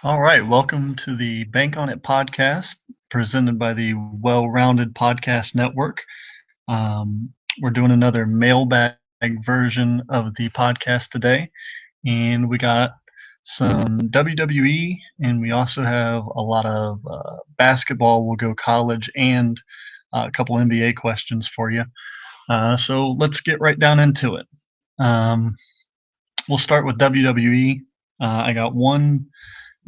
All right, welcome to the Bank on It podcast, presented by the Well Rounded Podcast Network. We're doing another mailbag version of the podcast today, and we got some WWE, and we also have a lot of basketball. We'll go college and a couple NBA questions for you. So let's get right down into it. Um, we'll start with WWE. I got one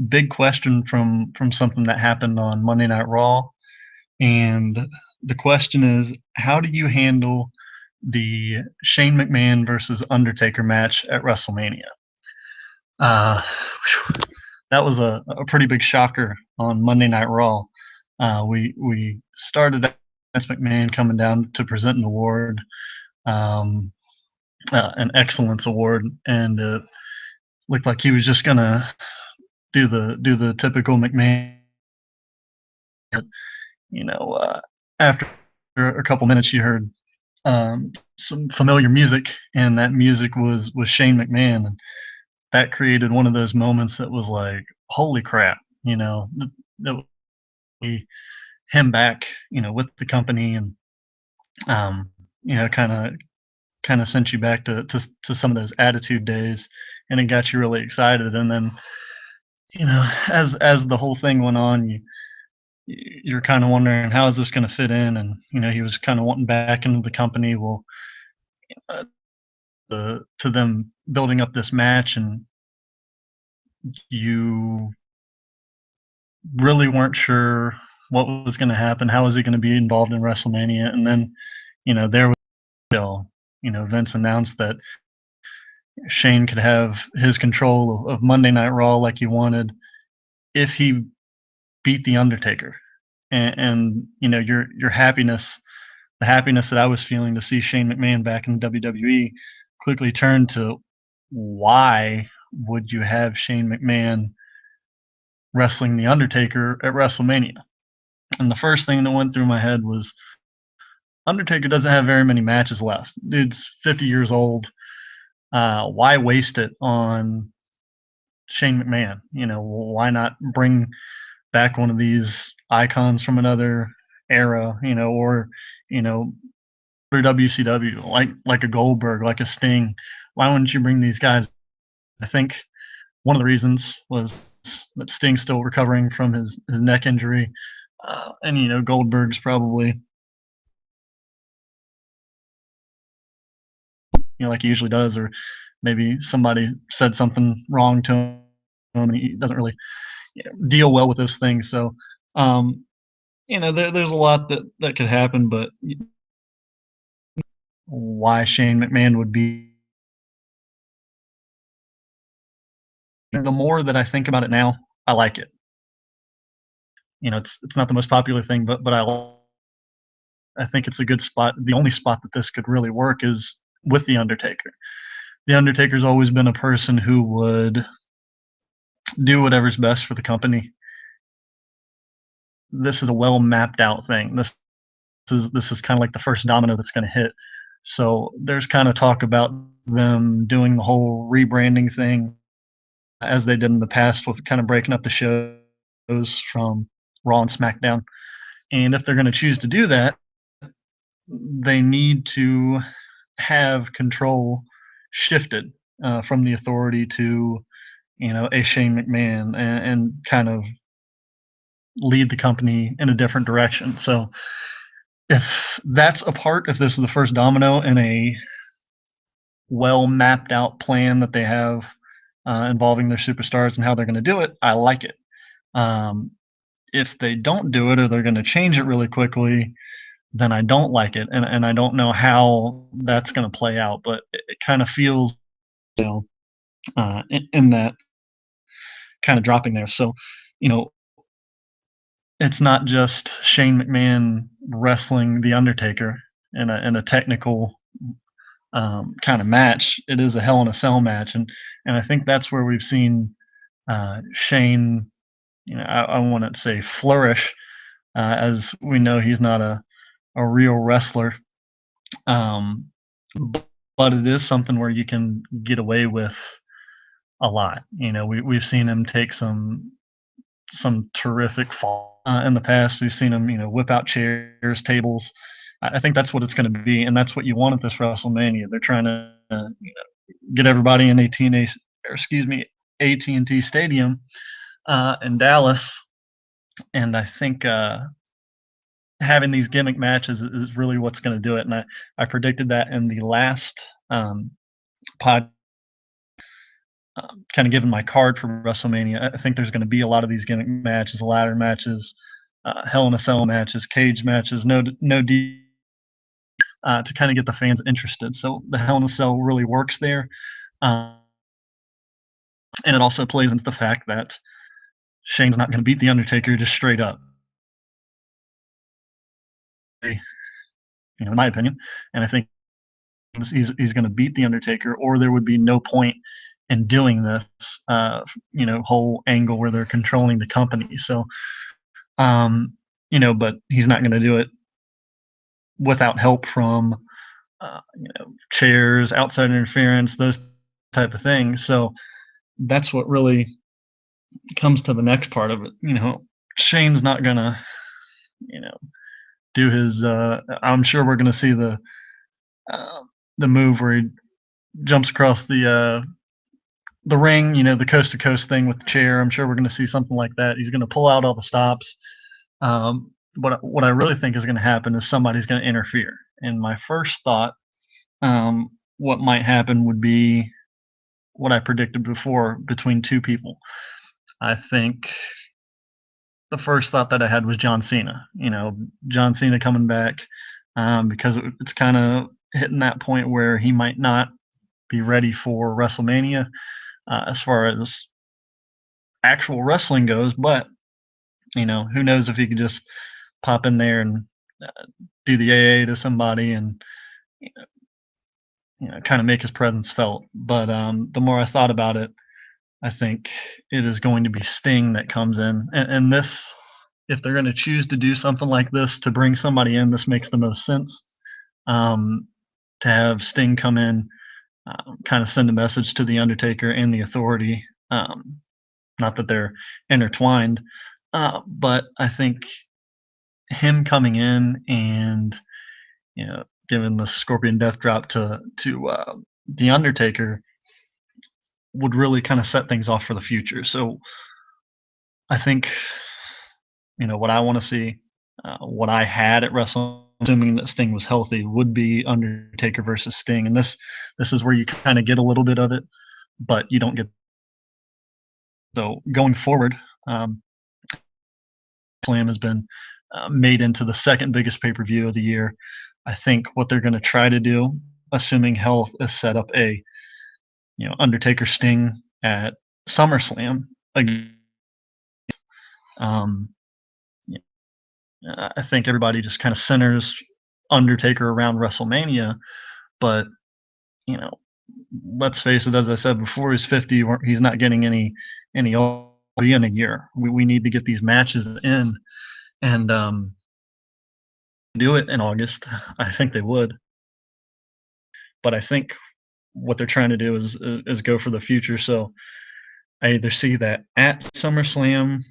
big question from something that happened on Monday Night Raw, and the question is, how do you handle the Shane McMahon versus Undertaker match at WrestleMania? Uh, that was a pretty big shocker on Monday Night Raw. We started as McMahon coming down to present an award, um, an excellence award, and it looked like he was just gonna do the typical McMahon. You know, after a couple minutes, you heard some familiar music, and that music was Shane McMahon, and that created one of those moments that was like, holy crap, that would be him back, with the company, and um, kind of sent you back to some of those attitude days, and it got you really excited, and then as the whole thing went on, you're kind of wondering how is this going to fit in, and he was kind of wanting back into the company. Well, uh, to them building up this match, and you really weren't sure what was going to happen. How was he going to be involved in WrestleMania? And then, there was still, Vince announced that Shane could have his control of Monday Night Raw like he wanted if he beat the Undertaker. And your happiness, the happiness that I was feeling to see Shane McMahon back in WWE, quickly turned to, why would you have Shane McMahon wrestling The Undertaker at WrestleMania? And the first thing that went through my head was, Undertaker doesn't have very many matches left. Dude's 50 years old. Why waste it on Shane McMahon? Why not bring back one of these icons from another era, or you know, for WCW, like a Goldberg, like a Sting. Why wouldn't you bring these guys? I think one of the reasons was that Sting's still recovering from his neck injury, and Goldberg's probably, like he usually does, or maybe somebody said something wrong to him, and he doesn't really deal well with those things. So, there's a lot that could happen, but why Shane McMahon would be. The more that I think about it now, I like it. It's not the most popular thing, but I think it's a good spot. The only spot that this could really work is with the Undertaker. The Undertaker's always been a person who would do whatever's best for the company. This is a well mapped out thing. This is kind of like the first domino that's going to hit. So there's kind of talk about them doing the whole rebranding thing as they did in the past, with kind of breaking up the shows from Raw and SmackDown. And if they're going to choose to do that, they need to have control shifted from the authority to a Shane McMahon, and kind of lead the company in a different direction. So if that's a part, if this is the first domino in a well mapped out plan that they have involving their superstars and how they're going to do it, I like it. Um, if they don't do it, or they're going to change it really quickly, then I don't like it, and I don't know how that's going to play out. But it kind of feels, you know, in that kind of dropping there. So, you know, it's not just Shane McMahon wrestling the Undertaker in a technical kind of match. It is a Hell in a Cell match, and I think that's where we've seen Shane. I want to say flourish, as we know he's not a real wrestler. Um, but it is something where you can get away with a lot. We've seen him take some some terrific fall in the past. We've seen him, whip out chairs, tables. I think that's what it's going to be, and that's what you want at this WrestleMania. They're trying to get everybody in AT&T, or excuse me, AT&T Stadium in Dallas, and I think having these gimmick matches is really what's going to do it. And I predicted that in the last pod, kind of given my card for WrestleMania. I think there's going to be a lot of these gimmick matches, ladder matches, Hell in a Cell matches, cage matches, no to kind of get the fans interested. So the Hell in a Cell really works there, uh, and it also plays into the fact that Shane's not going to beat the Undertaker just straight up, in my opinion. And I think he's going to beat the Undertaker, or there would be no point in doing this, whole angle where they're controlling the company. So, but he's not going to do it without help from, chairs, outside interference, those type of things. So that's what really comes to the next part of it. Shane's not gonna, you know, do his. I'm sure we're gonna see uh, the move where he jumps across the ring. The coast to coast thing with the chair. I'm sure we're gonna see something like that. He's gonna pull out all the stops. What I really think is going to happen is somebody's going to interfere. And my first thought, what might happen would be what I predicted before between two people. I think the first thought that I had was John Cena. John Cena coming back, because it's kind of hitting that point where he might not be ready for WrestleMania, as far as actual wrestling goes. But who knows if he could just pop in there and do the AA to somebody and kind of make his presence felt. But the more I thought about it, I think it is going to be Sting that comes in, and this, if they're going to choose to do something like this to bring somebody in, this makes the most sense. Um, to have Sting come in, kind of send a message to the Undertaker and the Authority. Not that they're intertwined, but I think him coming in and giving the Scorpion Death Drop to the Undertaker would really kind of set things off for the future. So I think what I want to see, what I had at Wrestle, assuming that Sting was healthy, would be Undertaker versus Sting, and this is where you kind of get a little bit of it, but you don't get. So going forward, Slam has been made into the second biggest pay-per-view of the year. I think what they're going to try to do, assuming health, is set up a Undertaker Sting at SummerSlam again. Um, I think everybody just kind of centers Undertaker around WrestleMania, but you know, let's face it. As I said before, he's 50. He's not getting any older in a year. We need to get these matches in, and do it in August. I think they would, but I think what they're trying to do is go for the future. So I either see that at SummerSlam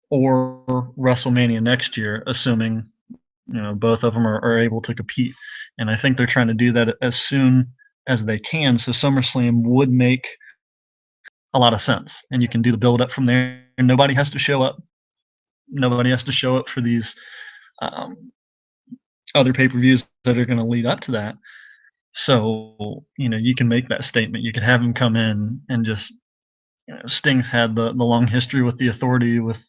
or WrestleMania next year, assuming both of them are able to compete. And I think they're trying to do that as soon as they can. So SummerSlam would make a lot of sense, and you can do the build up from there. And nobody has to show up. Nobody has to show up for these um, other pay per views that are going to lead up to that. So you can make that statement. You could have him come in and just Sting's had the long history with the Authority with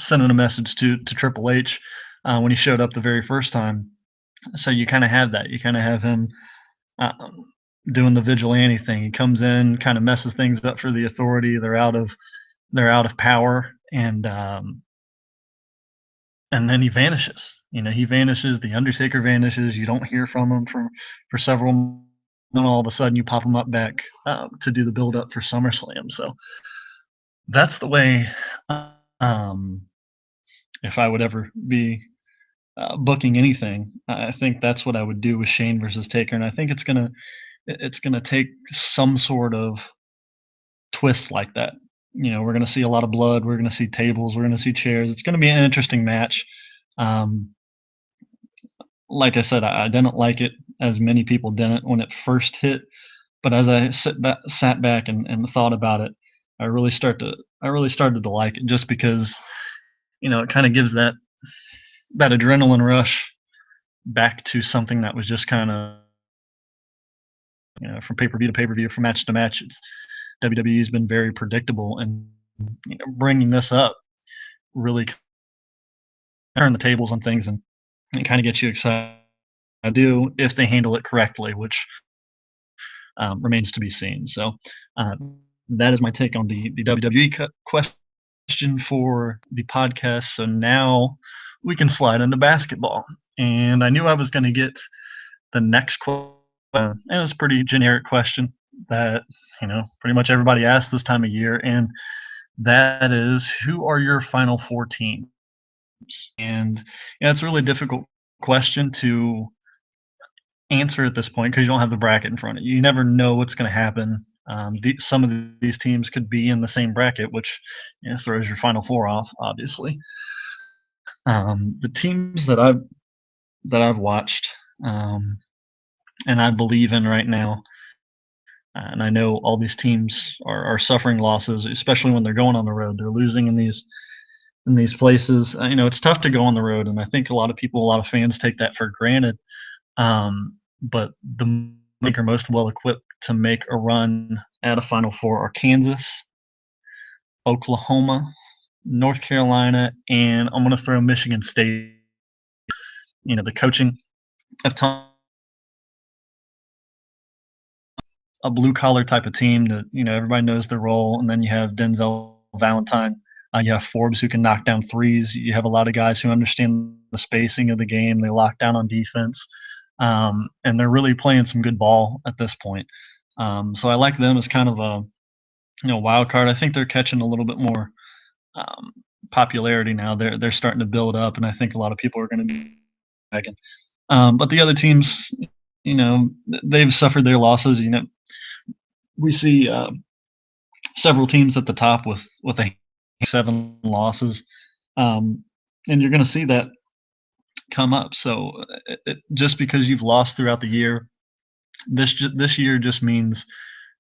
sending a message to Triple H when he showed up the very first time. So you kind of have that. You kind of have him um, doing the vigilante thing. He comes in, kind of messes things up for the Authority. They're out of power, and then he vanishes. He vanishes. The Undertaker vanishes. You don't hear from him for several months. Then all of a sudden you pop him up back to do the build up for SummerSlam. So that's the way. Um, if I would ever be booking anything, I think that's what I would do with Shane versus Taker, and I think it's gonna take some sort of twist like that. we're going to see a lot of blood. We're going to see tables. We're going to see chairs. It's going to be an interesting match. Um, like I said, I didn't like it as many people didn't when it first hit. But as I sat back and thought about it, I really started to like it just because it kind of gives that adrenaline rush back to something that was just kind of from pay per view to pay per view, from match to match. It's WWE's been very predictable, and bringing this up really turn the tables on things and kind of get you excited. I do if they handle it correctly, which remains to be seen. So uh, that is my take on the WWE question for the podcast. So now we can slide into basketball, and I knew I was going to get the next question. It was a pretty generic question that pretty much everybody asks this time of year, and that is, who are your final four teams? And it's a really difficult question to answer at this point because you don't have the bracket in front of you. You never know what's going to happen. Some of these teams could be in the same bracket, which throws your final four off, obviously. The teams that I've watched and I believe in right now, and I know all these teams are suffering losses, especially when they're going on the road. They're losing in these places. It's tough to go on the road, and I think a lot of people, a lot of fans, take that for granted. But the think are most well equipped to make a run at a Final Four are Kansas, Oklahoma, North Carolina, and I'm going to throw Michigan State. The coaching of Tom, a blue collar type of team that everybody knows their role, and then you have Denzel Valentine. You have Forbes who can knock down threes. You have a lot of guys who understand the spacing of the game. They lock down on defense, and they're really playing some good ball at this point. So I like them as kind of a wild card. I think they're catching a little bit more um, popularity now. They're starting to build up, and I think a lot of people are going to be bagging. But the other teams, they've suffered their losses. We see several teams at the top with a 7 losses, um, and you're going to see that come up. So just because you've lost throughout the year, this year just means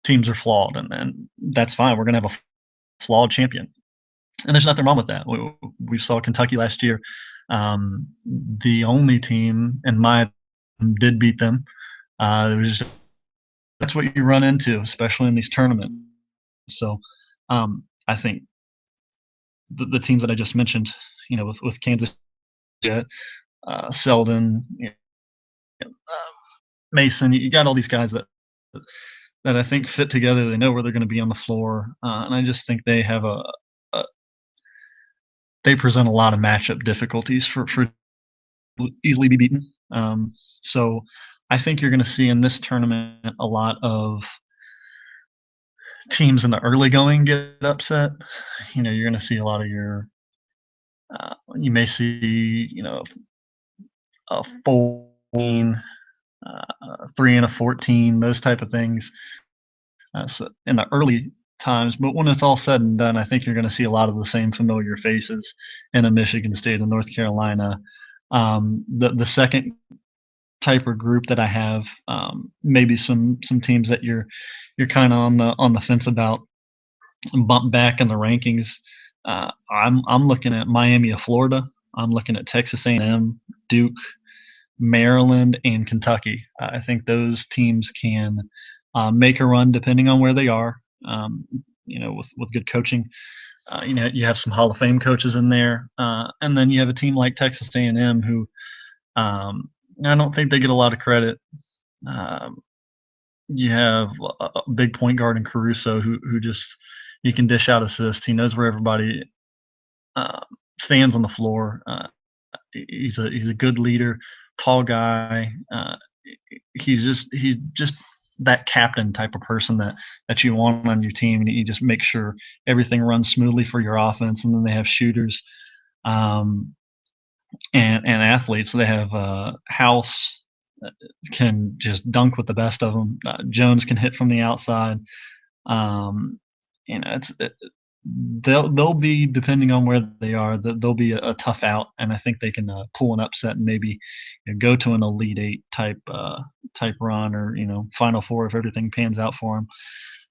teams are flawed, and that's fine. We're going to have a flawed champion, and there's nothing wrong with that. We saw Kentucky last year. The only team, in my opinion, did beat them. It was just, that's what you run into, especially in these tournaments. So I think the teams that I just mentioned, with Kansas, Selden, Mason, you got all these guys that I think fit together. They know where they're going to be on the floor, and I just think they have a they present a lot of matchup difficulties for easily be beaten. So I think you're going to see in this tournament a lot of teams in the early going get upset. You're going to see a lot of you may see, a 14, 3 and a 14, those type of things. So in the early times, but when it's all said and done, I think you're going to see a lot of the same familiar faces in a Michigan State and North Carolina. The second type of group that I have, maybe some teams that you're kind of on the fence about, bump back in the rankings. I'm looking at Miami of Florida. I'm looking at Texas A&M, Duke, Maryland, and Kentucky. I think those teams can make a run depending on where they are. With good coaching. You have some Hall of Fame coaches in there, and then you have a team like Texas A&M who I don't think they get a lot of credit. Um, you have a big point guard in Caruso who just he can dish out assists. He knows where everybody uh, stands on the floor. He's a good leader, tall guy. He's just that captain type of person that you want on your team, and you just make sure everything runs smoothly for your offense. And then they have shooters, um, and athletes. They have House can just dunk with the best of them. Jones can hit from the outside. Um, it's they'll be depending on where they are. They'll be a tough out, and I think they can pull an upset and maybe go to an Elite Eight type run, or Final Four if everything pans out for them.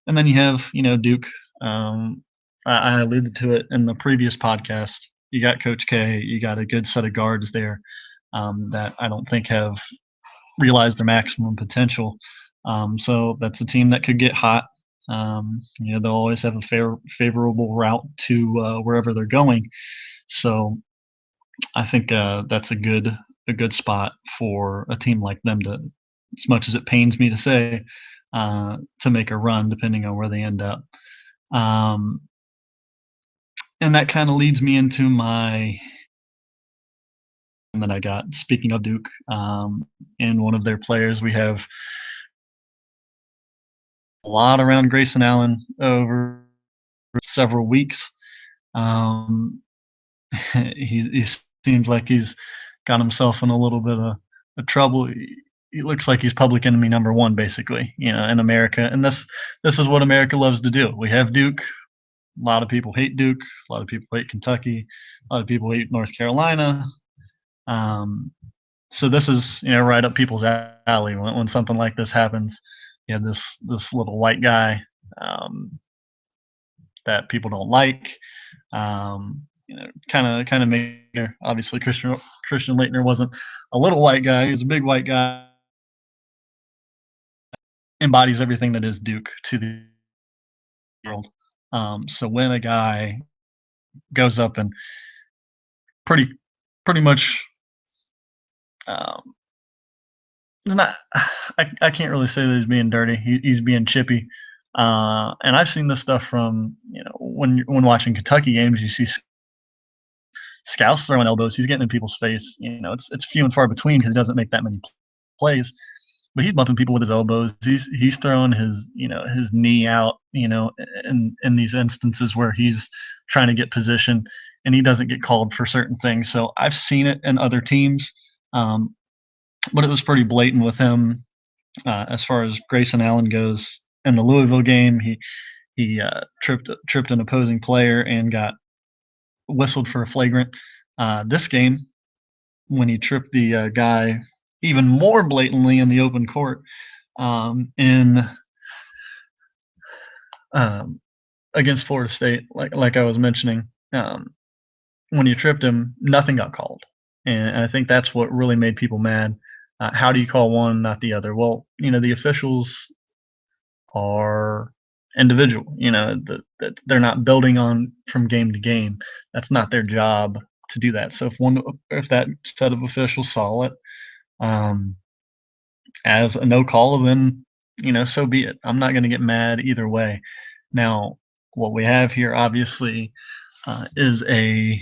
And then you have Duke. Um, I alluded to it in the previous podcast. You got Coach K. You got a good set of guards there that I don't think have realized their maximum potential. So that's a team that could get hot. They'll always have a favorable route to wherever they're going. So I think that's a good spot for a team like them to, as much as it pains me to say, to make a run depending on where they end up. Um, and that kind of leads me into my that I got. Speaking of Duke, and one of their players, we have a lot around Grayson Allen over several weeks. Um, he seems like he's got himself in a little bit of trouble. He looks like he's public enemy number one, basically, in America. And this is what America loves to do. We have Duke. A lot of people hate Duke. A lot of people hate Kentucky. A lot of people hate North Carolina. Um, so this is right up people's alley when something like this happens. You have this little white guy that people don't like. Kind of make obviously Christian Leitner wasn't a little white guy; he was a big white guy. Embodies everything that is Duke to the world. So when a guy goes up and pretty pretty much um, it's not I can't really say that he's being dirty. He's being chippy. And I've seen this stuff from when watching Kentucky games, you see Scouts throwing elbows. He's getting in people's face. It's few and far between because he doesn't make that many plays. But he's bumping people with his elbows. He's throwing his knee out. In these instances where he's trying to get position and he doesn't get called for certain things. So I've seen it in other teams, but it was pretty blatant with him. As far as Grayson Allen goes, in the Louisville game, he tripped an opposing player and got whistled for a flagrant. This game, when he tripped the guy even more blatantly in the open court, in against Florida State, like I was mentioning, when you tripped him, nothing got called, and I think that's what really made people mad. How do you call one, not the other? Well, the officials are individual. That they're not building on from game to game. That's not their job to do that. So if that set of officials saw it um, as a no call, then so be it. I'm not going to get mad either way. Now, what we have here obviously is a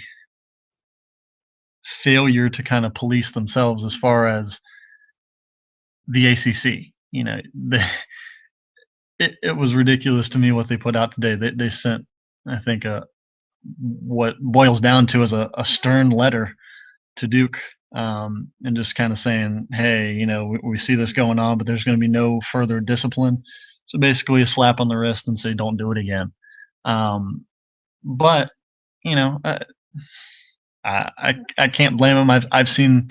failure to kind of police themselves as far as the ACC. It was ridiculous to me what they put out today. They sent, I think, what boils down to is a stern letter to Duke, and just kind of saying, hey, we see this going on, but there's going to be no further discipline. So basically, a slap on the wrist and say, don't do it again. But I can't blame them. I've seen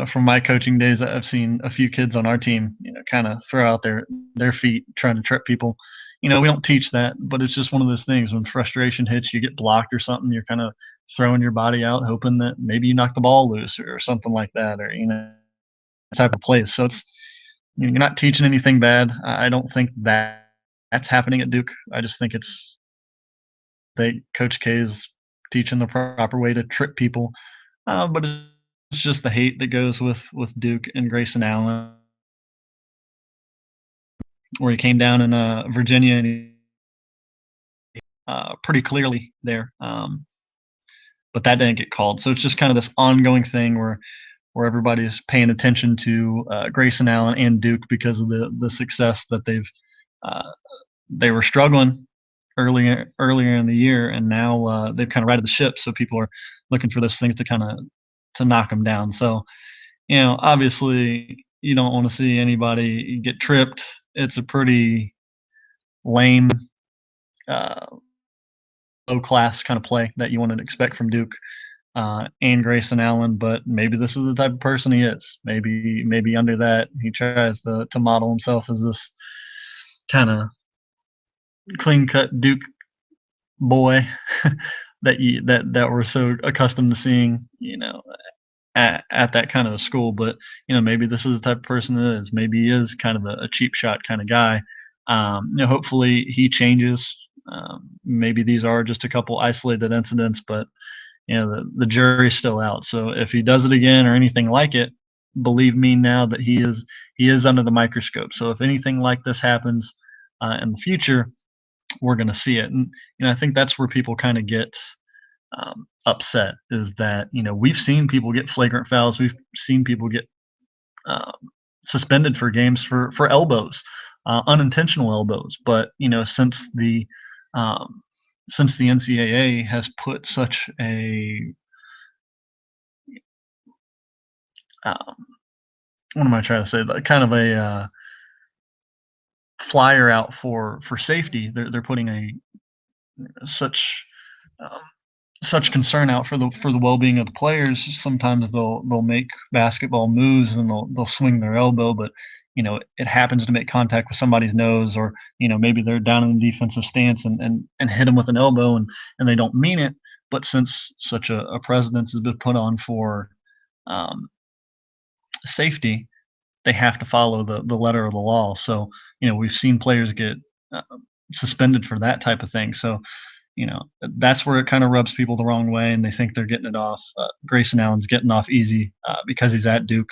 from my coaching days, I've seen a few kids on our team, kind of throw out their feet trying to trip people. We don't teach that, but it's just one of those things. When frustration hits, you get blocked or something, you're kind of throwing your body out, hoping that maybe you knock the ball loose or something like that, or type of plays. So it's you're not teaching anything bad. I don't think that's happening at Duke. I just think Coach K is teaching the proper way to trip people, but it's just the hate that goes with Duke and Grayson Allen, where he came down in Virginia and he pretty clearly there, but that didn't get called. So it's just kind of this ongoing thing where everybody's paying attention to Grayson Allen and Duke because of the success that they were struggling earlier in the year, and now they've kind of righted the ship. So people are looking for those things to knock them down. So obviously you don't want to see anybody get tripped. It's a pretty lame low class kind of play that you wouldn't expect from Duke and Grayson Allen. But maybe this is the type of person he is. Maybe under that he tries to model himself as this kind of clean cut Duke boy that we're so accustomed to seeing. At that kind of a school. But maybe this is the type of person it is. Maybe he is kind of a cheap shot kind of guy. Hopefully he changes. Maybe these are just a couple isolated incidents, but the jury's still out. So if he does it again or anything like it, believe me now that he is under the microscope. So if anything like this happens in the future, we're going to see it. And I think that's where people kind of get upset, is that we've seen people get flagrant fouls, we've seen people get um, suspended for games for elbows, unintentional elbows. But um, since the NCAA has put such a um, what am I trying to say? Like kind of a flyer out for safety. They're putting a such um, such concern out for the well-being of the players. Sometimes they'll make basketball moves and they'll swing their elbow, but it happens to make contact with somebody's nose, or maybe they're down in the defensive stance and hit them with an elbow, and they don't mean it. But since such a precedence has been put on for um, safety, they have to follow the letter of the law. So we've seen players get uh, suspended for that type of thing. So that's where it kind of rubs people the wrong way, and they think they're getting it off. Grayson Allen's getting off easy because he's at Duke.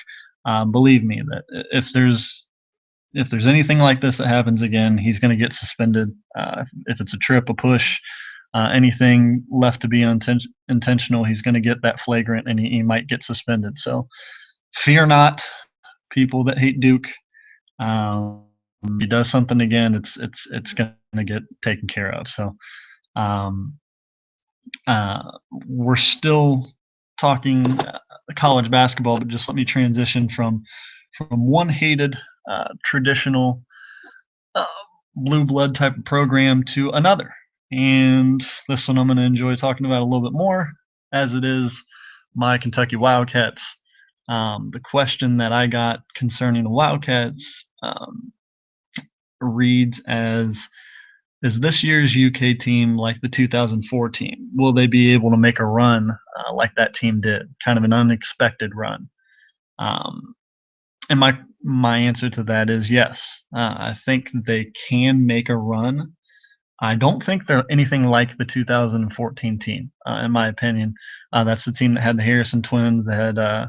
Believe me that if there's anything like this that happens again, he's going to get suspended. If it's a trip, a push, anything left to be intentional, he's going to get that flagrant, and he might get suspended. So fear not, people that hate Duke. Um, if he does something again, it's going to get taken care of. So um, we're still talking college basketball, but just let me transition from one hated traditional uh, blue blood type of program to another. And this one I'm going to enjoy talking about a little bit more, as it is my Kentucky Wildcats. The question that I got concerning the Wildcats reads as, is this year's UK team like the 2004 team? Will they be able to make a run like that team did? Kind of an unexpected run. Um, and my answer to that is yes. I think they can make a run. I don't think they're anything like the 2014 team, in my opinion. That's the team that had the Harrison twins, that had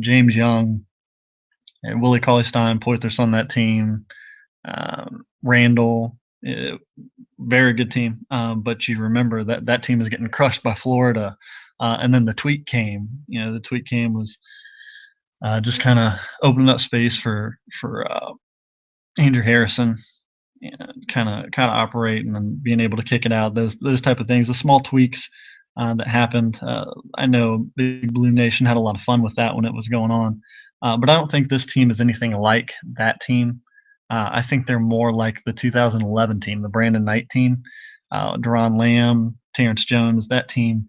James Young and Willie Cauley-Stein, Poythress on that team, Randall. Very good team. But you remember that team is getting crushed by Florida. And then the tweet came. The tweet came was just kind of opening up space for Andrew Harrison, and kind of operating and being able to kick it out. Those type of things, the small tweaks that happened. I know Big Blue Nation had a lot of fun with that when it was going on. But I don't think this team is anything like that team. I think they're more like the 2011 team, the Brandon Knight team, Deron Lamb, Terrence Jones, that team,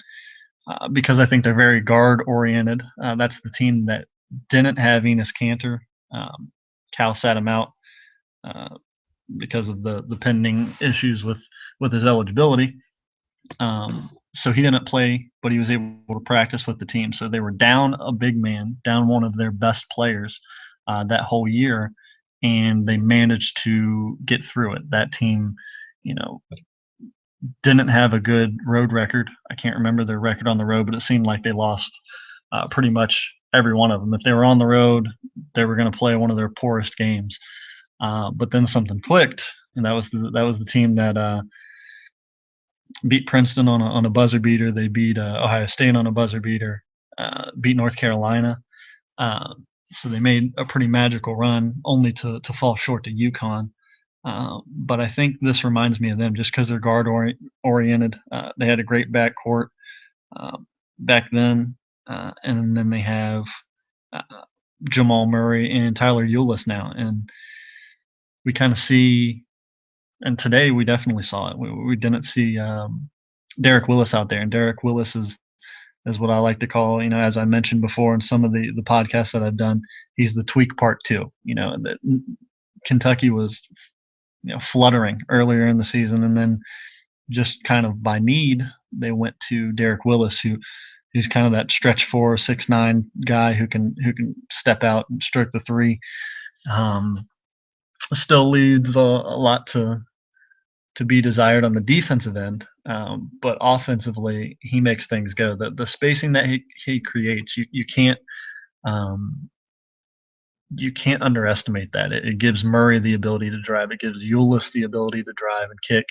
because I think they're very guard oriented. That's the team that didn't have Enes Kanter. Cal sat him out because of the pending issues with his eligibility. So he didn't play, but he was able to practice with the team. So they were down a big man, down one of their best players that whole year, and they managed to get through it. That team, didn't have a good road record. I can't remember their record on the road, but it seemed like they lost pretty much every one of them. If they were on the road, they were going to play one of their poorest games. But then something clicked, and that was the team that beat Princeton on a buzzer beater. They beat Ohio State on a buzzer beater. Beat North Carolina. Uh, so they made a pretty magical run, only to fall short to UConn. But I think this reminds me of them just because they're guard oriented. They had a great backcourt back then, and then they have uh, Jamal Murray and Tyler Ulis now, and we kind of see. And today we definitely saw it. We didn't see Derek Willis out there, and Derek Willis is what I like to call, as I mentioned before in some of the podcasts that I've done, he's the tweak part two. That Kentucky was fluttering earlier in the season, and then just kind of by need they went to Derek Willis, who's kind of that stretch 4, 6'9" guy who can step out and stroke the three. Um, Still leaves a lot to be desired on the defensive end, but offensively he makes things go. The spacing that he creates, um, you can't underestimate that. It gives Murray the ability to drive. It gives Eulis the ability to drive and kick.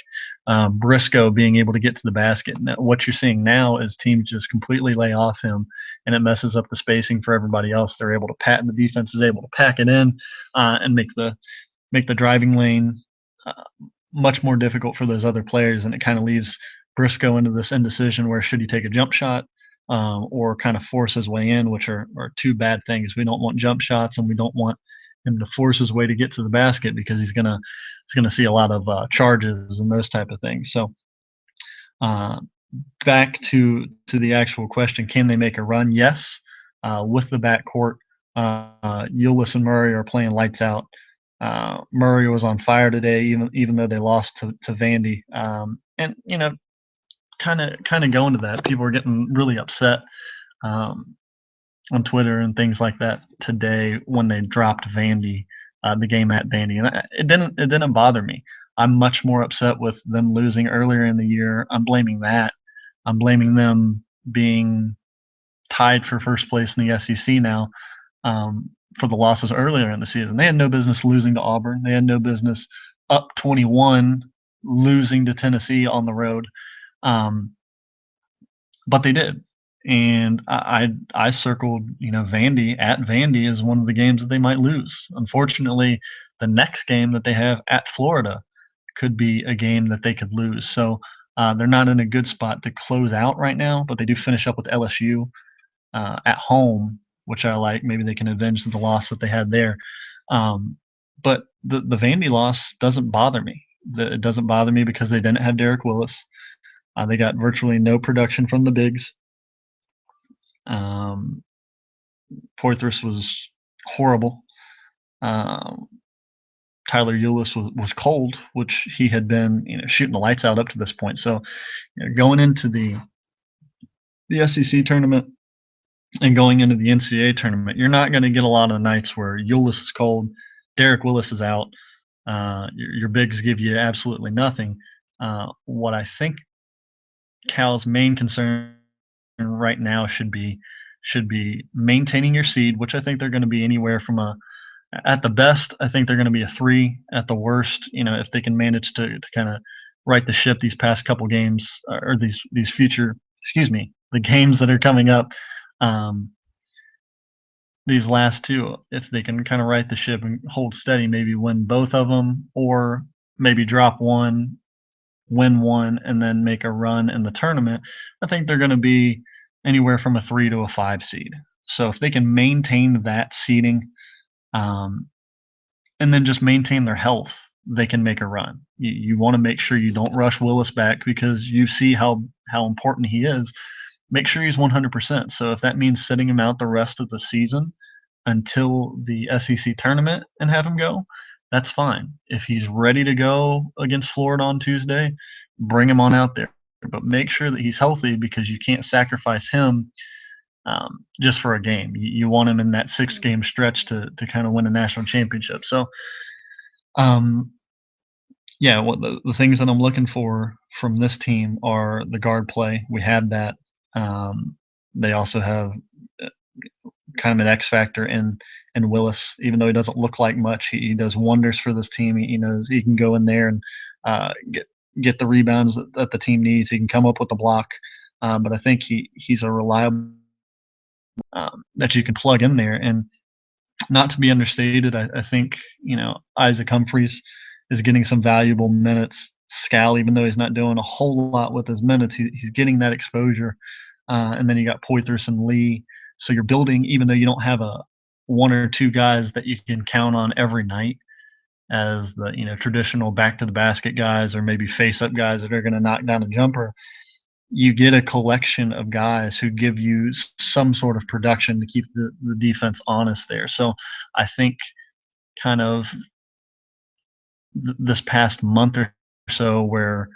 Briscoe being able to get to the basket. Now, what you're seeing now is teams just completely lay off him, and it messes up the spacing for everybody else. They're able to the defense is able to pack it in and make the driving lane uh, much more difficult for those other players, and it kind of leaves Briscoe into this indecision where should he take a jump shot or kind of force his way in, which are two bad things. We don't want jump shots, and we don't want him to force his way to get to the basket because he's gonna see a lot of charges and those type of things. So uh, back to the actual question, can they make a run? Yes, with the backcourt. Eulis and Murray are playing lights out. Murray was on fire today, even though they lost to Vandy. And kind of going to that, people were getting really upset um, on Twitter and things like that today when they dropped Vandy, the game at Vandy, and it didn't bother me. I'm much more upset with them losing earlier in the year. I'm blaming that. I'm blaming them being tied for first place in the SEC now for the losses earlier in the season. They had no business losing to Auburn. They had no business up 21 losing to Tennessee on the road. Um, but they did. And I circled, Vandy at Vandy is one of the games that they might lose. Unfortunately, the next game that they have at Florida could be a game that they could lose. So they're not in a good spot to close out right now, but they do finish up with LSU at home, which I like. Maybe they can avenge the loss that they had there. Um, but the Vandy loss doesn't bother me. It doesn't bother me because they didn't have Derek Willis. They got virtually no production from the bigs. Um, Poitras was horrible. Um, Tyler Eulis was cold, which he had been shooting the lights out up to this point. So going into the SEC tournament and going into the NCAA tournament, you're not going to get a lot of nights where Eulis is cold, Derek Willis is out, your bigs give you absolutely nothing. What I think Cal's main concern right now should be maintaining your seed, which I think they're going to be anywhere from at the best, I think they're going to be a 3. At the worst, if they can manage to kind of right the ship these past couple games or these future, excuse me, the games that are coming up, um, these last two, if they can kind of right the ship and hold steady, maybe win both of them, or maybe drop one, win one, and then make a run in the tournament, I think they're going to be anywhere from a 3 to a 5 seed. So if they can maintain that seeding, um, and then just maintain their health, they can make a run. You want to make sure you don't rush Willis back because you see how important he is. Make sure he's 100%. So if that means sitting him out the rest of the season until the SEC tournament and have him go, that's fine. If he's ready to go against Florida on Tuesday, bring him on out there. But make sure that he's healthy because you can't sacrifice him just for a game. You want him in that 6-game stretch to kind of win a national championship. So, um, yeah, what the things that I'm looking for from this team are the guard play. We had that. They also have uh, kind of an X factor in Willis, even though he doesn't look like much. He does wonders for this team. He knows he can go in there and get the rebounds that the team needs. He can come up with the block. But I think he's a reliable that you can plug in there. And not to be understated, I think Isaac Humphries is getting some valuable minutes. Scal, even though he's not doing a whole lot with his minutes, he's getting that exposure. And then you got Poitras and Lee. So you're building, even though you don't have a 1 or 2 guys that you can count on every night as the traditional back to the basket guys or maybe face up guys that are going to knock down a jumper. you get a collection of guys who give you some sort of production to keep the defense honest there. So I think kind of this past month or so where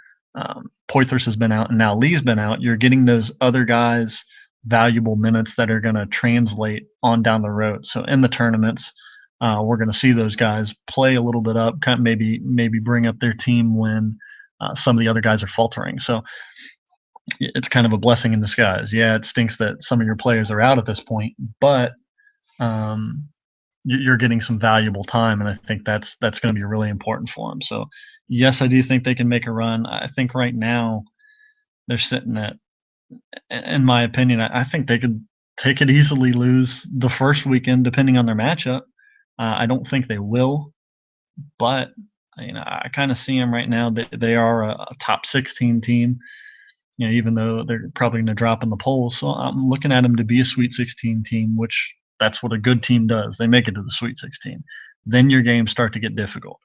Poythress has been out and now Lee's been out, you're getting those other guys valuable minutes that are going to translate on down the road. So in the tournaments, we're going to see those guys play a little bit up, kind of maybe bring up their team when some of the other guys are faltering. So it's kind of a blessing in disguise. Yeah, it stinks that some of your players are out at this point, but um, you're getting some valuable time, and I think that's going to be really important for them. So, yes, I do think they can make a run. I think right now they're sitting at, in my opinion, I think they could easily lose the first weekend depending on their matchup. I don't think they will, but I kind of see them right now. They are a top 16 team. Even though they're probably going to drop in the polls. So I'm looking at them to be a Sweet 16 team, which that's what a good team does. They make it to the Sweet 16. Then your games start to get difficult.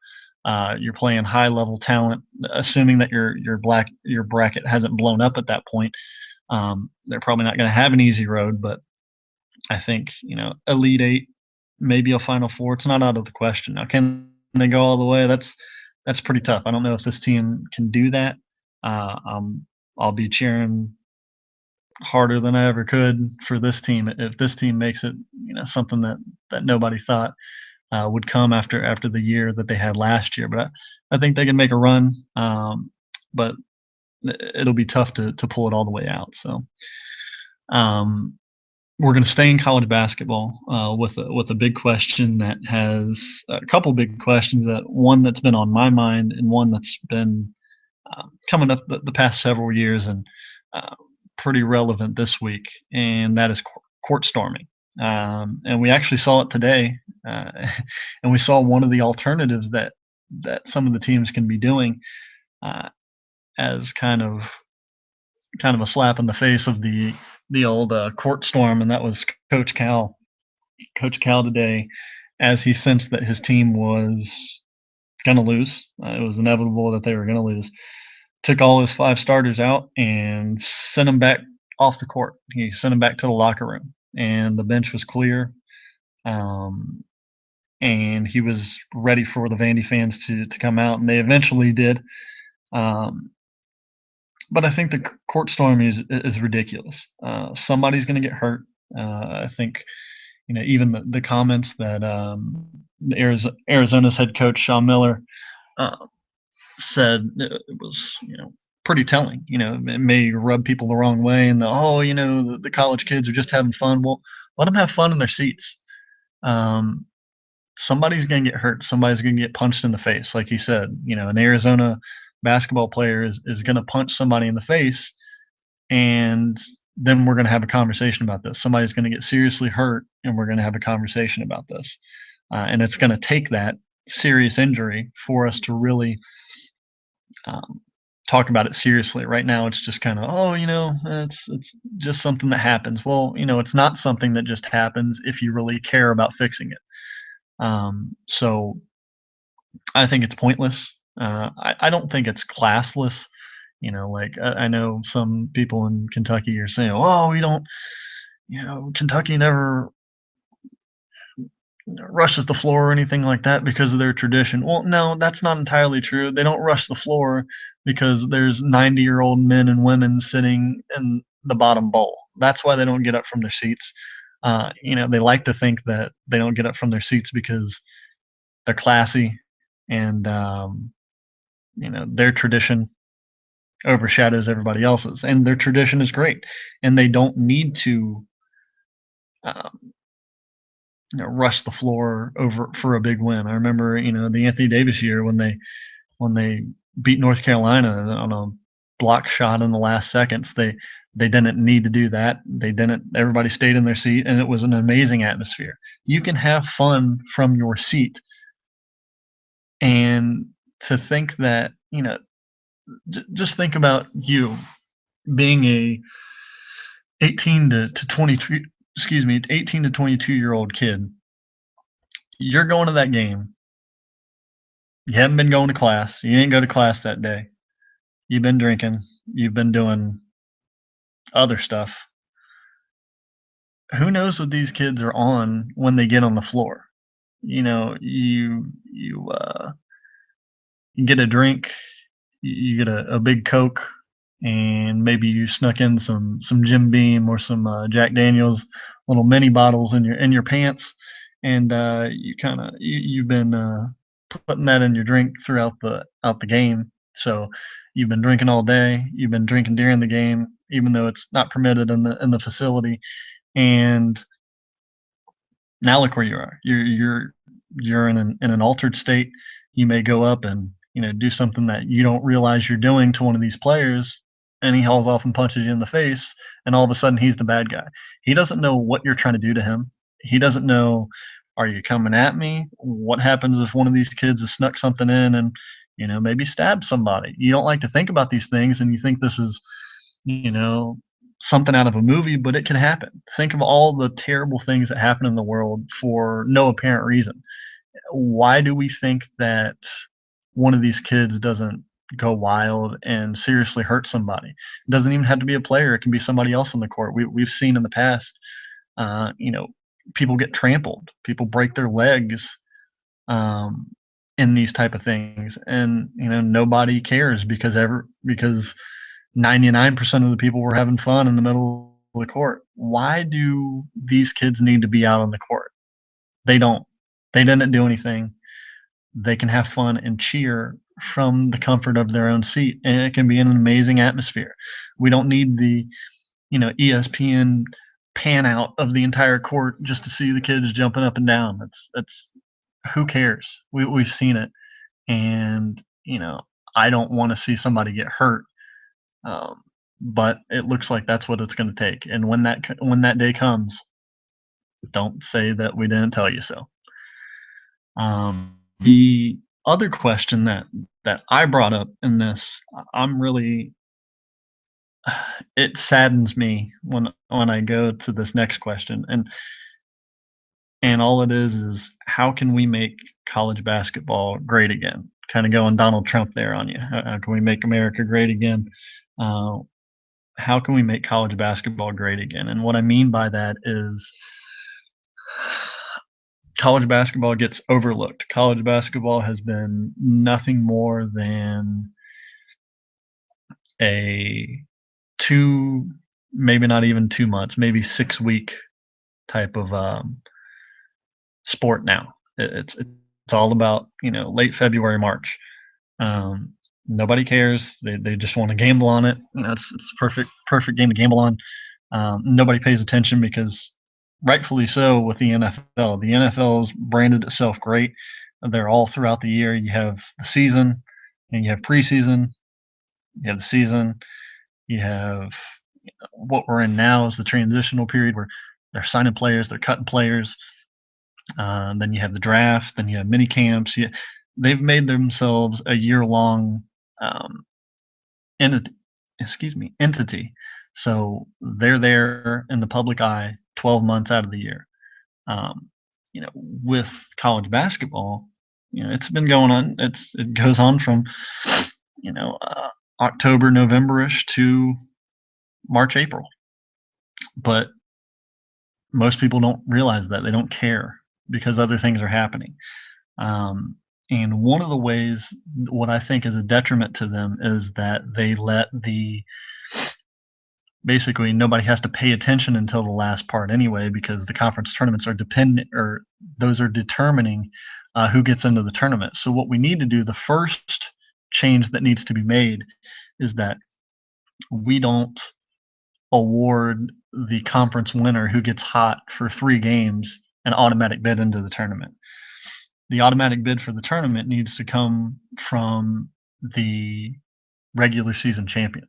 You're playing high level talent, assuming that your bracket hasn't blown up at that point. They're probably not going to have an easy road, but I think Elite Eight, maybe a Final Four. It's not out of the question. Now, can they go all the way? That's pretty tough. I don't know if this team can do that. I'll be cheering harder than I ever could for this team. If this team makes it, something that nobody thought would come after the year that they had last year. But I think they can make a run, but it'll be tough to pull it all the way out. So um, we're going to stay in college basketball with a big question that has a couple big questions. That one that's been on my mind and one that's been coming up the past several years and uh, pretty relevant this week, and that is court storming. And we actually saw it today, and we saw one of the alternatives that some of the teams can be doing uh, as kind of a slap in the face of the old court storm, and that was Coach Cal. Coach Cal today, as he sensed that his team was going to lose. It was inevitable that they were going to lose. Took all his 5 starters out and sent them back off the court. He sent them back to the locker room, and the bench was clear. Um, and he was ready for the Vandy fans to come out, and they eventually did. Um, but I think the court storm is ridiculous. Somebody's going to get hurt. I think even the comments that Arizona's head coach Sean Miller uh, said, it was pretty telling. It may rub people the wrong way, and the college kids are just having fun. Well, let them have fun in their seats. Um, Somebody's going to get hurt. Somebody's going to get punched in the face, like he said. An Arizona basketball player is going to punch somebody in the face, and then we're going to have a conversation about this. Somebody's going to get seriously hurt, and we're going to have a conversation about this. And it's going to take that serious injury for us to really um, talk about it seriously. Right now, it's just kind of, it's just something that happens. Well, it's not something that just happens if you really care about fixing it. So I think it's pointless. I don't think it's classless. Like I know some people in Kentucky are saying, "Oh, we don't, Kentucky never rushes the floor or anything like that because of their tradition." Well, no, that's not entirely true. They don't rush the floor because there's 90-year-old men and women sitting in the bottom bowl. That's why they don't get up from their seats. They like to think that they don't get up from their seats because they're classy and their tradition overshadows everybody else's, and their tradition is great, and they don't need to um, rush the floor over for a big win. I remember, the Anthony Davis year when they beat North Carolina on a block shot in the last seconds. They didn't need to do that. They didn't. Everybody stayed in their seat, and it was an amazing atmosphere. You can have fun from your seat, and to think that just think about you being a 18 to 22 18 to 22-year-old kid. You're going to that game. You haven't been going to class. You didn't go to class that day. You've been drinking. You've been doing other stuff. Who knows what these kids are on when they get on the floor? You know, you get a drink, you get a big Coke, and maybe you snuck in some Jim Beam or some Jack Daniels little mini bottles in your pants, and you've been putting that in your drink throughout the out the game. So you've been drinking all day. You've been drinking during the game, even though it's not permitted in the facility. And now look where you are. You're in an altered state. You may go up and do something that you don't realize you're doing to one of these players, and he hauls off and punches you in the face, and all of a sudden he's the bad guy. He doesn't know what you're trying to do to him. He doesn't know, are you coming at me? What happens if one of these kids has snuck something in and maybe stabbed somebody? You don't like to think about these things, and you think this is you know something out of a movie, but it can happen. Think of all the terrible things that happen in the world for no apparent reason. Why do we think that one of these kids doesn't go wild and seriously hurt somebody? It doesn't even have to be a player. It can be somebody else on the court. We've seen in the past, uh, you know, people get trampled, people break their legs um, in these type of things, and nobody cares because 99% of the people were having fun in the middle of the court. Why do these kids need to be out on the court? They don't. They didn't do anything. They can have fun and cheer from the comfort of their own seat, and it can be an amazing atmosphere. We don't need the ESPN pan out of the entire court just to see the kids jumping up and down. That's who cares? We've seen it, and I don't want to see somebody get hurt. Um, but it looks like that's what it's going to take. And when that day comes, don't say that we didn't tell you so. The other question that I brought up in this, I'm really it saddens me when I go to this next question, and all it is how can we make college basketball great again? Kind of going Donald Trump there on you. How can we make America great again? Uh, how can we make college basketball great again? And what I mean by that is college basketball gets overlooked. College basketball has been nothing more than a two, maybe not even 2 months, maybe 6 week type of sport now. It's all about late February, March. Nobody cares. They just want to gamble on it. It's a perfect game to gamble on. Nobody pays attention because rightfully so with the NFL. The NFL's branded itself great. They're all throughout the year. You have the season, and you have preseason. You have the season. You have what we're in now is the transitional period where they're signing players, they're cutting players. Then you have the draft. Then you have mini camps. They've made themselves a year-long um, entity. Entity. So they're there in the public eye 12 months out of the year. With college basketball, it's been going on. It goes on from you know uh, October, November-ish to March, April. But most people don't realize that they don't care because other things are happening. Um, and one of the ways, what I think is a detriment to them, is that they let basically nobody has to pay attention until the last part anyway, because the conference tournaments are dependent, or those are determining who gets into the tournament. So what we need to do, the first change that needs to be made, is that we don't award the conference winner who gets hot for 3 games an automatic bid into the tournament. The automatic bid for the tournament needs to come from the regular season champion.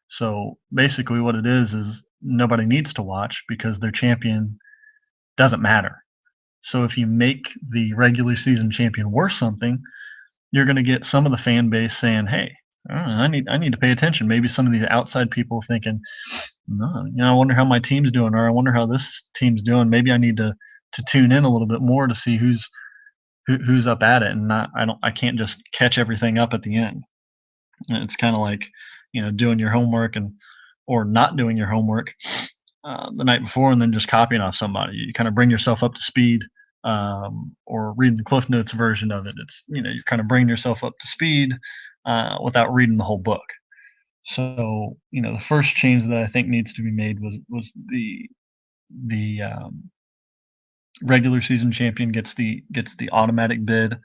So basically, what it is nobody needs to watch because their champion doesn't matter. So if you make the regular season champion worth something, you're going to get some of the fan base saying, "Hey, I need to pay attention." Maybe some of these outside people thinking, "No, I wonder how my team's doing, or I wonder how this team's doing. Maybe I need to tune in a little bit more to see who's up at it, and I can't just catch everything up at the end." And it's kind of like doing your homework and or not doing your homework the night before and then just copying off somebody. You kind of bring yourself up to speed, or reading the Cliff Notes version of it. It's, you're kind of bringing yourself up to speed without reading the whole book. So, the first change that I think needs to be made was the regular season champion gets the automatic bid,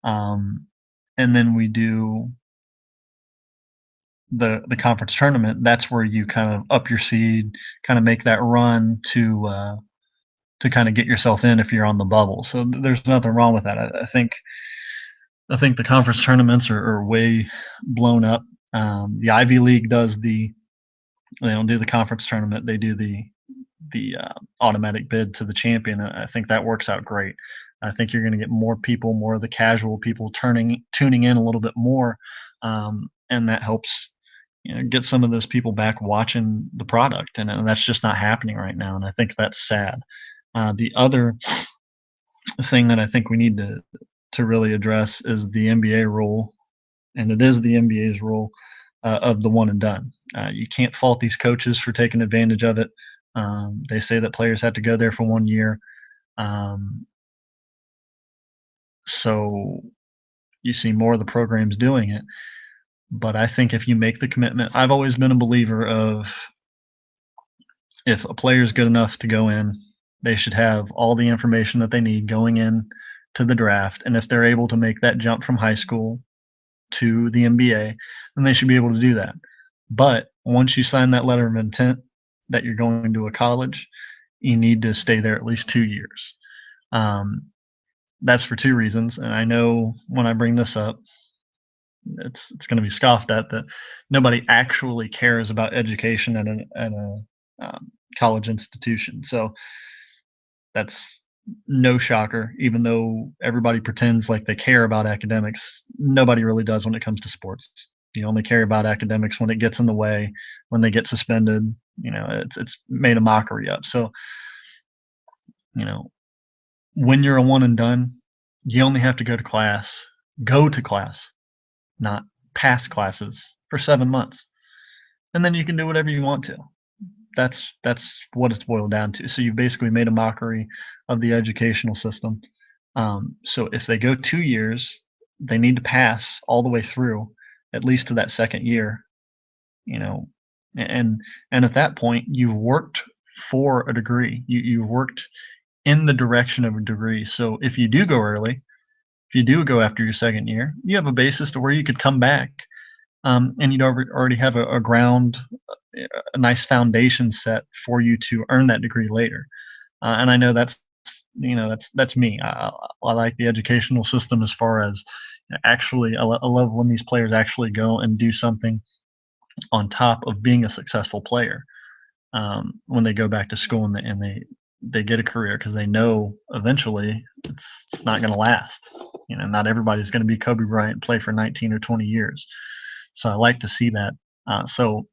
um, and then we do the conference tournament. That's where you kind of up your seed, kind of make that run to kind of get yourself in if you're on the bubble. So there's nothing wrong with that. I think the conference tournaments are way blown up. The Ivy League they don't do the conference tournament. They do the automatic bid to the champion. I think that works out great. I think you're going to get more people, more of the casual people tuning in a little bit more, and that helps get some of those people back watching the product, and that's just not happening right now, and I think that's sad. The other thing that I think we need to really address is the NBA rule, and it is the NBA's rule of the one and done. You can't fault these coaches for taking advantage of it. They say that players have to go there for 1 year, um, so you see more of the programs doing it. But I think if you make the commitment, I've always been a believer of if a player is good enough to go in, they should have all the information that they need going in to the draft. And if they're able to make that jump from high school to the NBA, then they should be able to do that. But once you sign that letter of intent that you're going to a college, you need to stay there at least 2 years. That's for two reasons. And I know when I bring this up, it's going to be scoffed at that nobody actually cares about education at a college institution. So that's no shocker. Even though everybody pretends like they care about academics, nobody really does when it comes to sports. You only care about academics when it gets in the way, when they get suspended. It's made a mockery of. So, you know, when you're a one and done, you only have to go to class, not pass classes for 7 months, and then you can do whatever you want to. That's what it's boiled down to. So you've basically made a mockery of the educational system. So if they go 2 years, they need to pass all the way through, at least to that second year. You know, and at that point, you've worked for a degree. You've worked in the direction of a degree. So if you do go early, if you do go after your second year, you have a basis to where you could come back, and you'd already have a nice foundation set for you to earn that degree later. And I know that's me. I like the educational system as far as actually. I love when these players actually go and do something on top of being a successful player. When they go back to school and they get a career because they know eventually it's not going to last. Not everybody's going to be Kobe Bryant and play for 19 or 20 years. So I like to see that. So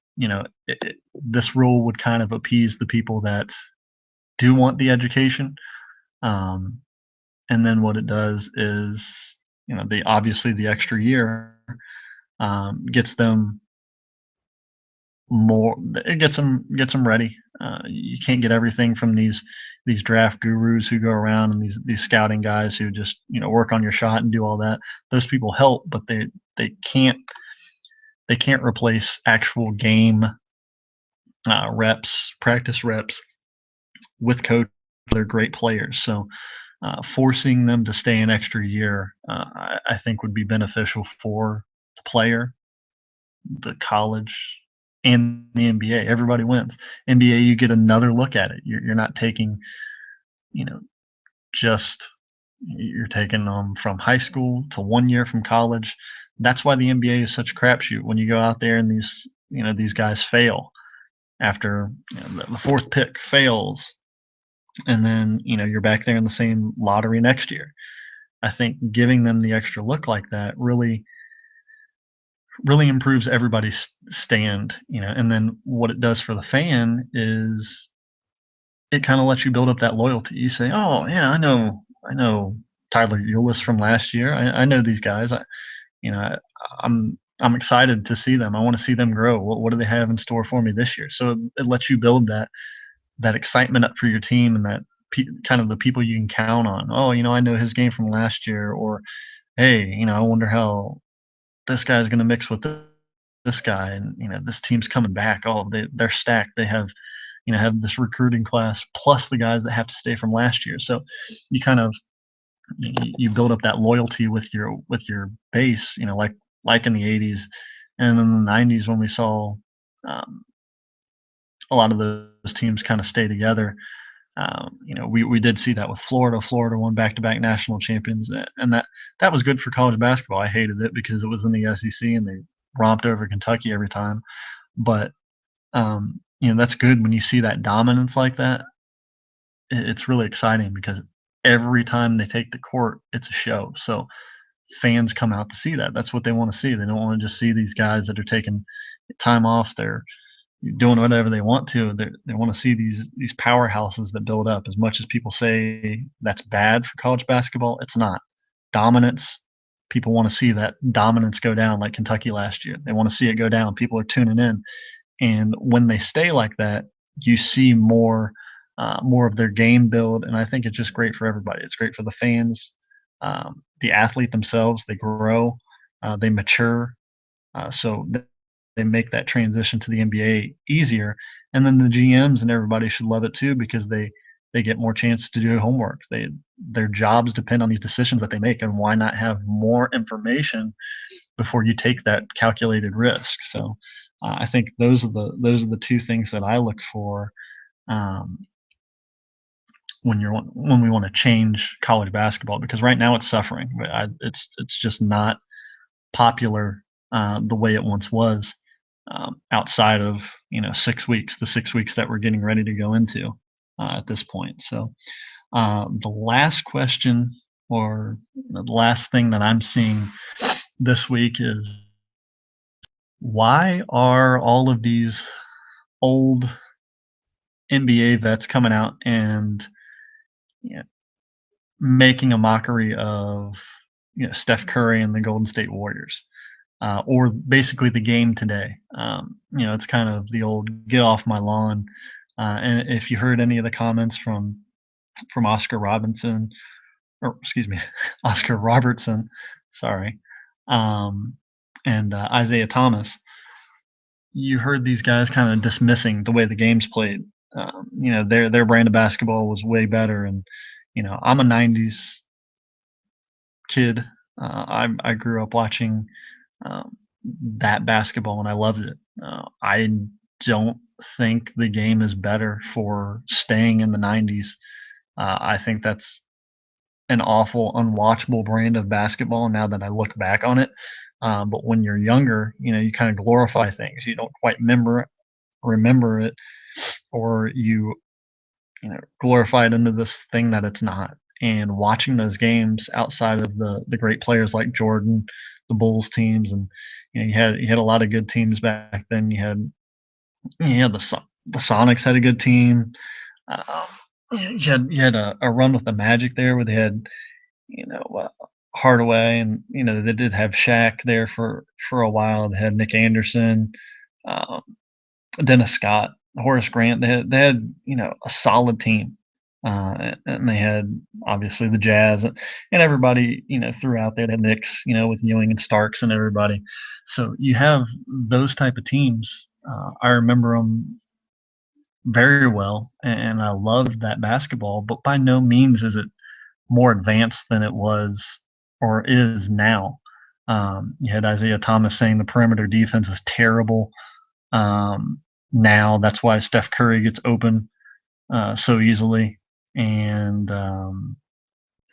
this rule would kind of appease the people that do want the education, and then what it does is obviously the extra year gets them more. It gets them ready. You can't get everything from these draft gurus who go around, and these scouting guys who just work on your shot and do all that. Those people help, but they can't replace actual game reps, practice reps with coach. They're great players, so forcing them to stay an extra year, I think, would be beneficial for the player, the college, and the NBA. Everybody wins. NBA, you get another look at it. You're not taking, just you're taking them from high school to 1 year from college. That's why the NBA is such a crapshoot. When you go out there and these guys fail after the fourth pick fails, and then you're back there in the same lottery next year. I think giving them the extra look like that really improves everybody's stand, and then what it does for the fan is it kind of lets you build up that loyalty. You say, oh yeah, I know Tyler Eulis from last year. I know these guys. I, I'm I'm excited to see them. I want to see them grow. What do they have in store for me this year? So it lets you build that excitement up for your team and that kind of the people you can count on. Oh, I know his game from last year, or hey, I wonder how this guy's going to mix with this guy, and this team's coming back. Oh, they're stacked. They have this recruiting class plus the guys that have to stay from last year. So you kind of you build up that loyalty with your base. Like in the '80s and in the '90s when we saw um, a lot of those teams kind of stay together. We did see that with Florida. Florida won back-to-back national champions, and that was good for college basketball. I hated it because it was in the SEC and they romped over Kentucky every time. But that's good when you see that dominance like that. It's really exciting because every time they take the court, it's a show. So fans come out to see that. That's what they want to see. They don't want to just see these guys that are taking time off. They're doing whatever they want to. They want to see these powerhouses that build up. As much as people say that's bad for college basketball, it's not. Dominance, people want to see that dominance go down like Kentucky last year. They want to see it go down. People are tuning in, and when they stay like that, you see more of their game build, and I think it's just great for everybody. It's great for the fans, the athlete themselves. They grow, they mature, so they make that transition to the NBA easier. And then the GMs and everybody should love it too because they get more chance to do homework. Their jobs depend on these decisions that they make, and why not have more information before you take that calculated risk? So I think those are the two things that I look for um, when we want to change college basketball, because right now it's suffering. It's just not popular the way it once was, outside of 6 weeks, the 6 weeks that we're getting ready to go into at this point. So the last question, or the last thing that I'm seeing this week, is why are all of these old NBA vets coming out and you know, making a mockery of Steph Curry and the Golden State Warriors, or basically the game today. It's kind of the old "get off my lawn." And if you heard any of the comments from Oscar Robinson, or excuse me, Oscar Robertson, sorry, um, and Isaiah Thomas, you heard these guys kind of dismissing the way the game's played. Their brand of basketball was way better, and I'm a '90s kid. I grew up watching um, that basketball, and I loved it. I don't think the game is better for staying in the '90s. I think that's an awful, unwatchable brand of basketball now that I look back on it. But when you're younger, you kind of glorify things. You don't quite remember it, or you glorify it into this thing that it's not. And watching those games outside of the great players like Jordan, the Bulls teams, and you had a lot of good teams back then. You had the Sonics had a good team. Um, you had a run with the Magic there where they had you know Hardaway, and they did have Shaq there for a while. They had Nick Anderson, um, Dennis Scott, Horace Grant. They had a solid team, and they had obviously the Jazz and everybody throughout there. They had Knicks, with Ewing and Starks and everybody. So you have those type of teams. I remember them very well, and I loved that basketball. But by no means is it more advanced than it was or is now. You had Isaiah Thomas saying the perimeter defense is terrible. Now that's why Steph Curry gets open so easily. And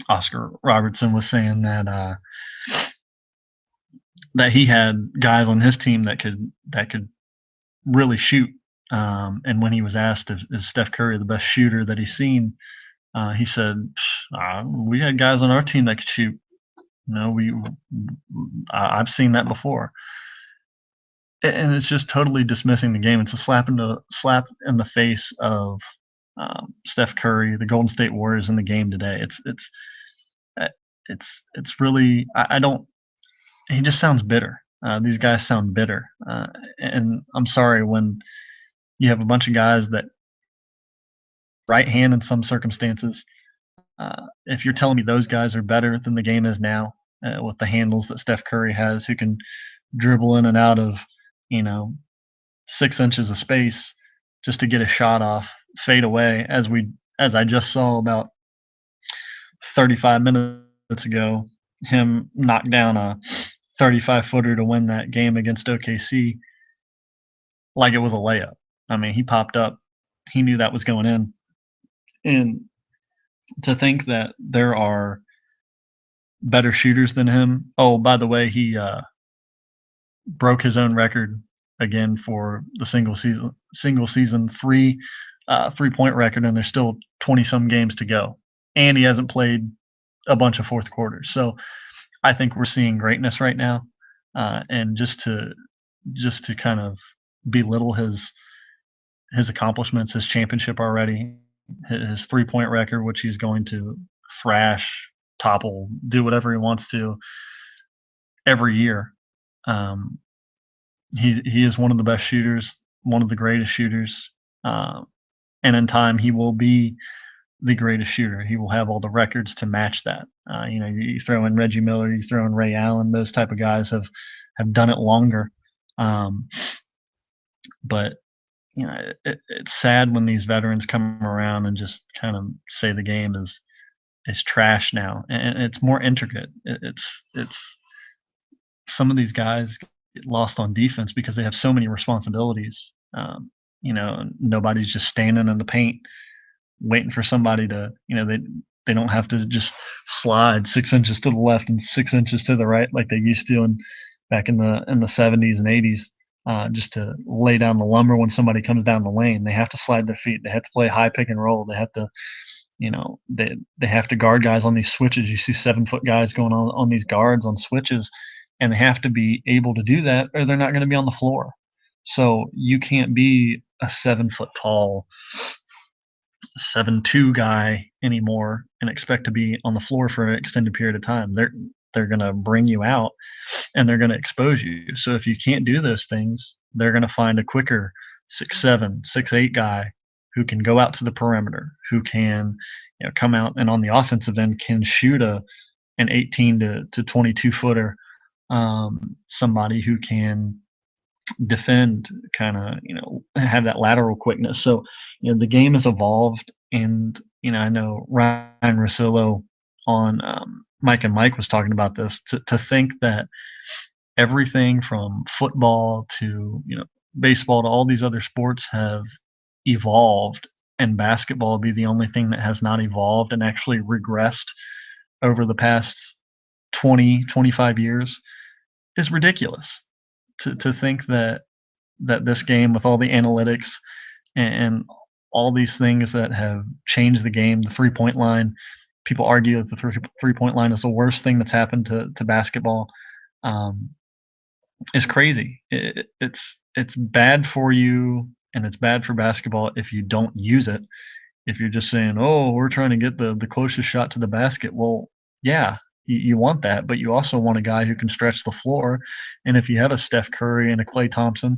Oscar Robertson was saying that he had guys on his team that could really shoot. And when he was asked if is Steph Curry the best shooter that he's seen, he said, "We had guys on our team that could shoot. I've seen that before." And it's just totally dismissing the game. It's a slap in the face of Steph Curry, the Golden State Warriors in the game today. Uh, it's really I don't. He just sounds bitter. These guys sound bitter, and I'm sorry when you have a bunch of guys that right hand in some circumstances. If you're telling me those guys are better than the game is now, with the handles that Steph Curry has, who can dribble in and out of, you know, 6 inches of space just to get a shot off, fade away, as I just saw about 35 minutes ago, him knock down a 35 footer to win that game against OKC like it was a layup. I mean, he popped up, he knew that was going in, and to think that there are better shooters than him. Oh, by the way, he broke his own record again for the single season 3 point record, and there's still 20 some games to go, and he hasn't played a bunch of fourth quarters. So I think we're seeing greatness right now, and just to kind of belittle his accomplishments, his championship already, his 3 point record, which he's going to thrash, topple, do whatever he wants to every year. Um, he is one of the best shooters, one of the greatest shooters, uh, and in time he will be the greatest shooter. He will have all the records to match that. You throw in Reggie Miller, you throw in Ray Allen; those type of guys have done it longer. Um, but it's sad when these veterans come around and just kind of say the game is trash now, and it's more intricate. It's some of these guys get lost on defense because they have so many responsibilities. Nobody's just standing in the paint waiting for somebody to, they don't have to just slide 6 inches to the left and 6 inches to the right like they used to back in the 70s and 80s. Just to lay down the lumber when somebody comes down the lane, they have to slide their feet. They have to play high pick and roll. They have to, they have to guard guys on these switches. You see 7 foot guys going on these guards on switches, and they have to be able to do that, or they're not going to be on the floor. So you can't be a 7 foot tall 7'2" guy anymore and expect to be on the floor for an extended period of time. They're going to bring you out and they're going to expose you. So if you can't do those things, they're going to find a quicker 6'7", 6'8" guy who can go out to the perimeter, who can come out and on the offensive end can shoot an 18 to 22 footer. Somebody who can defend, kind of have that lateral quickness. So the game has evolved, and I know Ryan Russillo on Mike and Mike was talking about this, to think that everything from football to baseball to all these other sports have evolved, and basketball be the only thing that has not evolved and actually regressed over the past 20-25 years is ridiculous. To think that this game, with all the analytics and all these things that have changed the game, the 3 point line, people argue that the 3 point line is the worst thing that's happened to basketball, is crazy. It's bad for you, and it's bad for basketball if you don't use it. If you're just saying, "Oh, we're trying to get the closest shot to the basket," well, yeah, you want that, but you also want a guy who can stretch the floor. And if you have a Steph Curry and a Klay Thompson,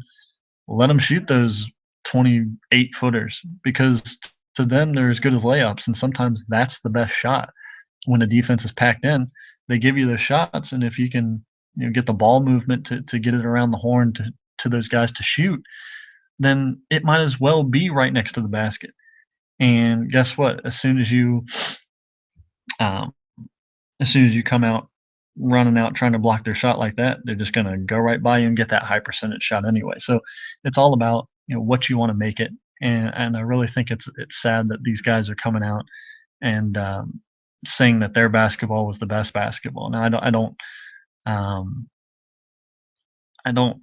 let them shoot those 28 footers, because to them they're as good as layups, and sometimes that's the best shot. When a defense is packed in, they give you those shots, and if you can get the ball movement to get it around the horn to those guys to shoot, then it might as well be right next to the basket. And guess what? Um, as soon as you come out running out trying to block their shot like that, they're just going to go right by you and get that high percentage shot anyway. So it's all about what you want to make it. And I really think it's sad that these guys are coming out and saying that their basketball was the best basketball. Now um, I don't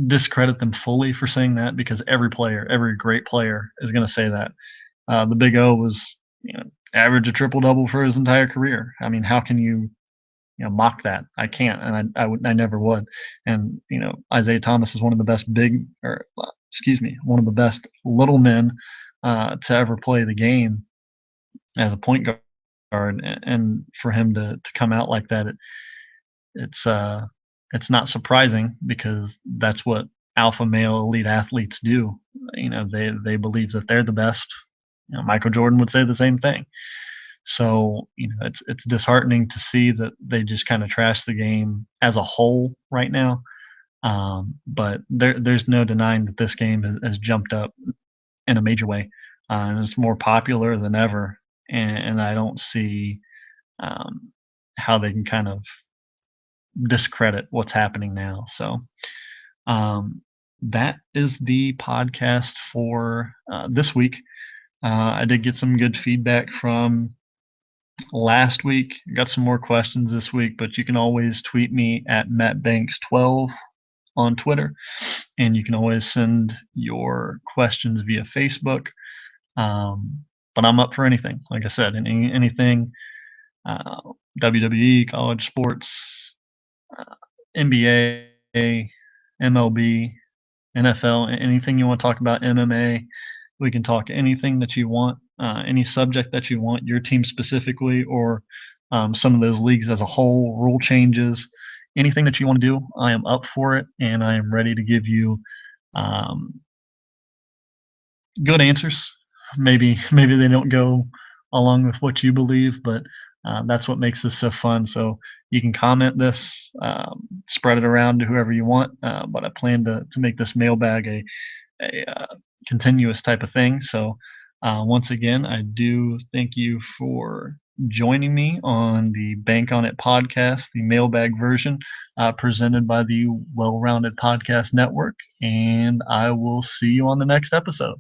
discredit them fully for saying that, because every player, every great player, is going to say that. The Big O was average a triple double for his entire career. I mean, how can you mock that? I can't, and I never would. And Isaiah Thomas is one of the best one of the best little men to ever play the game as a point guard, and for him to come out like that, it's it's not surprising because that's what alpha male elite athletes do. They believe that they're the best. Michael Jordan would say the same thing. So, it's disheartening to see that they just kind of trash the game as a whole right now. But there's no denying that this game has jumped up in a major way, and it's more popular than ever. And I don't see um, how they can kind of discredit what's happening now. So um, that is the podcast for this week. I did get some good feedback from last week. Got some more questions this week, but you can always tweet me at MattBanks12 on Twitter, and you can always send your questions via Facebook. But I'm up for anything. Like I said, anything uh, WWE, college sports, NBA, MLB, NFL, anything you want to talk about, MMA. We can talk anything that you want, any subject that you want, your team specifically, or some of those leagues as a whole, rule changes, anything that you want to do. I am up for it, and I am ready to give you um, good answers. Maybe they don't go along with what you believe, but that's what makes this so fun. So you can comment this, spread it around to whoever you want. But I plan to make this mailbag a continuous type of thing. So once again, I do thank you for joining me on the Bank on It podcast, the mailbag version, presented by the Well Rounded Podcast Network. And I will see you on the next episode.